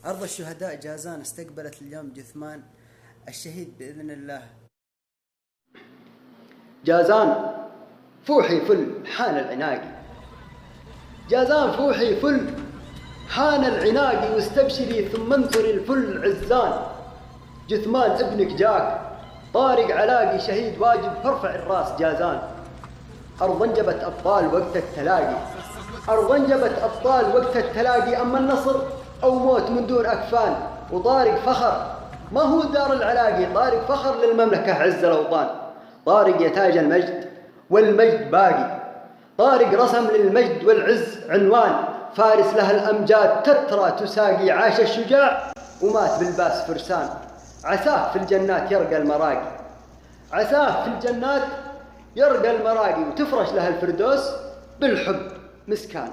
أرض الشهداء جازان استقبلت اليوم جثمان الشهيد بإذن الله. جازان فوحي فل حان العناقي، جازان فوحي فل حان العناقي، واستبشري ثم انثري الفل عزان. جثمان ابنك جاك طارق علاقي، شهيد واجب فارفع الراس جازان. أرض انجبت أبطال وقت التلاقي، أرض انجبت أبطال وقت التلاقي، أما النصر أو موت من دون أكفان. وطارق فخر ما هو دار العلاقي، طارق فخر للمملكة عز الأوطان. طارق يا تاج المجد والمجد باقي، طارق رسم للمجد والعز عنوان. فارس له الأمجاد تترى تساقي، عاش الشجاع ومات بالباس فرسان. عساه في الجنات يرقى المراقي، عساه في الجنات يرقى المراقي، وتفرش له الفردوس بالحب مسكان.